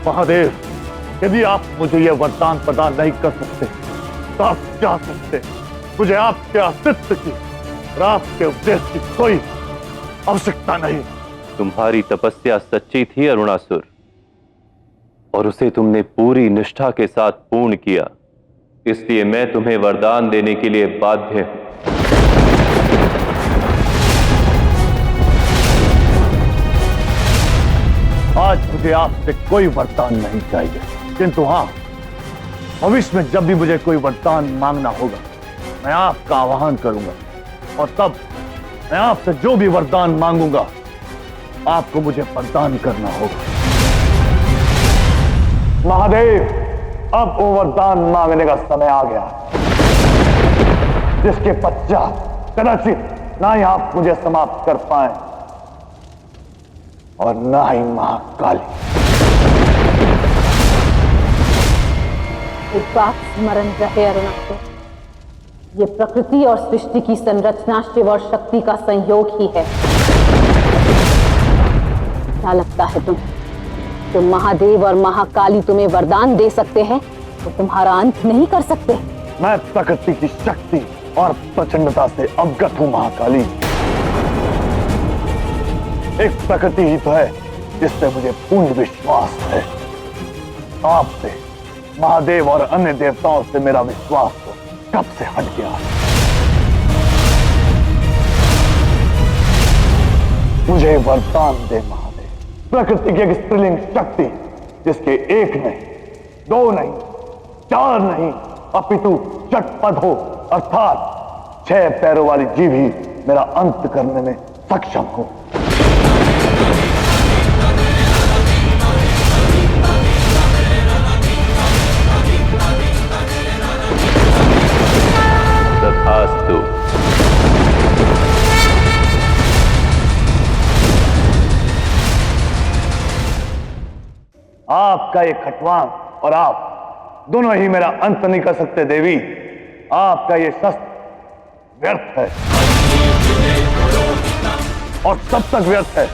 महादेव, यदि आप मुझे यह वरदान प्रदान नहीं कर सकते तो आप जा सकते। मुझे आपके अस्तित्व की और आपके उपदेश की कोई आवश्यकता नहीं। तुम्हारी तपस्या सच्ची थी अरुणासुर, और उसे तुमने पूरी निष्ठा के साथ पूर्ण किया, इसलिए मैं तुम्हें वरदान देने के लिए बाध्य हूं। आज मुझे आपसे कोई वरदान नहीं चाहिए, किंतु हाँ, भविष्य में जब भी मुझे कोई वरदान मांगना होगा मैं आपका आह्वान करूंगा, और तब मैं आपसे जो भी वरदान मांगूंगा आपको मुझे प्रदान करना होगा। महादेव, अब वो वरदान मांगने का समय आ गया जिसके पश्चात कदाचित ना ही आप मुझे समाप्त कर पाए और ना ही महाकाली। एक बात स्मरण रहे अरुणासुर, ये प्रकृति और सृष्टि की संरचना शिव और शक्ति का संयोग ही है। क्या लगता है तुम महादेव और महाकाली तुम्हें वरदान दे सकते हैं तो तुम्हारा अंत नहीं कर सकते? मैं प्रकृति की शक्ति और प्रचंडता से अवगत हूं महाकाली। एक प्रकृति ही तो है जिससे मुझे पूर्ण विश्वास है। आपसे, महादेव और अन्य देवताओं से मेरा विश्वास तो कब से हट गया। मुझे वरदान दे महादेव, प्रकृति की एक स्त्रीलिंग शक्ति जिसके एक नहीं, दो नहीं, चार नहीं, अपितु चटपट हो, अर्थात 6 पैरों वाली जीव ही मेरा अंत करने में सक्षम हो। तथास्तु। आपका ये खटवांग और आप दोनों ही मेरा अंत नहीं कर सकते देवी। आपका ये शस्त्र व्यर्थ है, और तब तक व्यर्थ है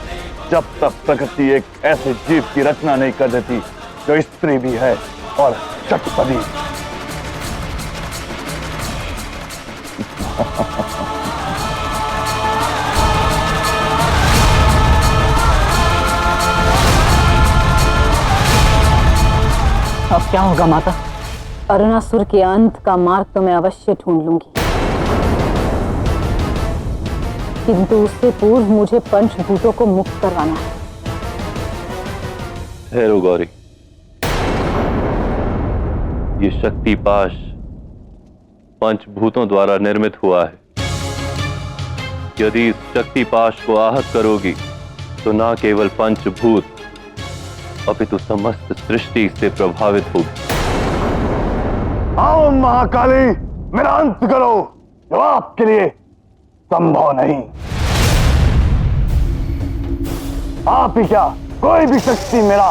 जब तक प्रकृति एक ऐसे जीव की रचना नहीं कर देती जो स्त्री भी है और चटपटी। अब क्या होगा माता? अरुणासुर के अंत का मार्ग तो मैं अवश्य ढूंढ लूंगी, किंतु उससे पूर्व मुझे पंचभूतों को मुक्त करवाना है। ठहरो गौरी, ये शक्ति पाश पंचभूतों द्वारा निर्मित हुआ है। यदि इस शक्ति पाश को आहत करोगी तो ना केवल पंचभूत अपितु समस्त सृष्टि इससे प्रभावित होगी। आओ महाकाली, मेरा अंत करो, जो आपके लिए संभव नहीं। आप ही क्या, कोई भी शक्ति मेरा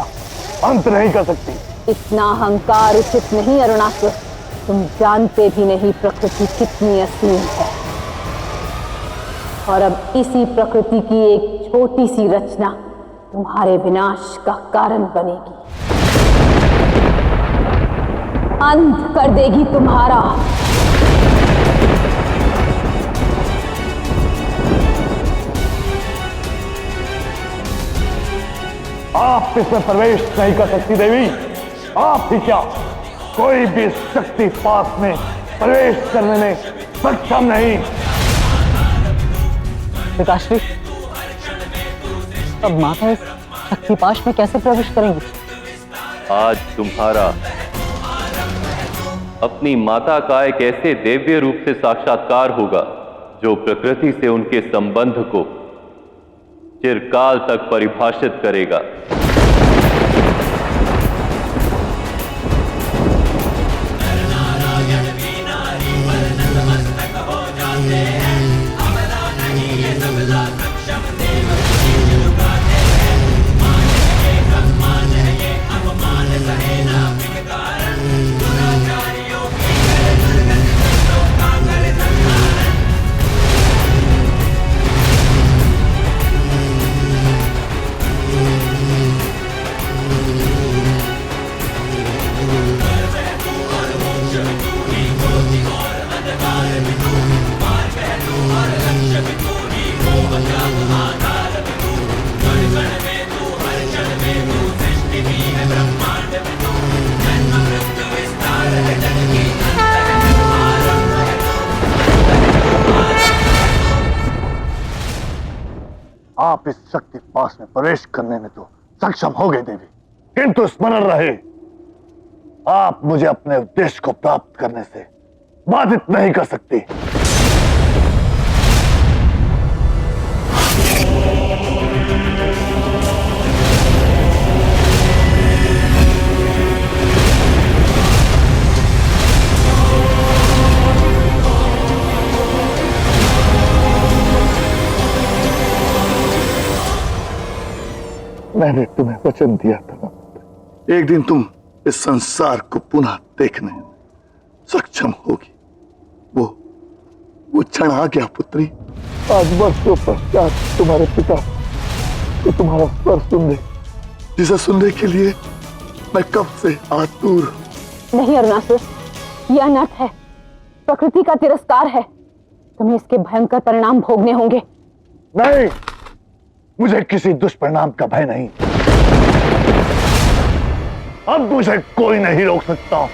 अंत नहीं कर सकती। इतना अहंकार उचित नहीं अरुणासुर, तुम जानते भी नहीं प्रकृति कितनी असीम है, और अब इसी प्रकृति की एक छोटी सी रचना तुम्हारे विनाश का कारण बनेगी, अंत कर देगी तुम्हारा। आप इसमें प्रवेश नहीं कर सकती देवी। आप ही क्या, कोई भी शक्ति पास में प्रवेश करने में सक्षम नहीं। पिताश्री, अब माता इस शक्तिपाश में कैसे प्रवेश करेंगी? आज तुम्हारा अपनी माता का एक ऐसे दिव्य रूप से साक्षात्कार होगा जो प्रकृति से उनके संबंध को चिरकाल तक परिभाषित करेगा। आप इस शक्ति पास में प्रवेश करने में तो सक्षम हो गए देवी, किंतु स्मरण रहे आप मुझे अपने उद्देश्य को प्राप्त करने से बाधित नहीं कर सकती। मैंने तुम्हें वचन दिया था, एक दिन तुम इस संसार को पुनः देखने में सक्षम होगी। वो क्षण आ गया पुत्री। आज वर्षों पश्चात तुम्हारे पिता तो तुम्हारा स्वर सुनने, जिसे सुनने के लिए मैं कब से आतुर हूं। नहीं अरुणासुर, यह अनर्थ है, प्रकृति का तिरस्कार है। तुम्हें इसके भयंकर परिणाम भोगने होंगे। नहीं, मुझे किसी दुष्परिणाम का भय नहीं। अब मुझे कोई नहीं रोक सकता।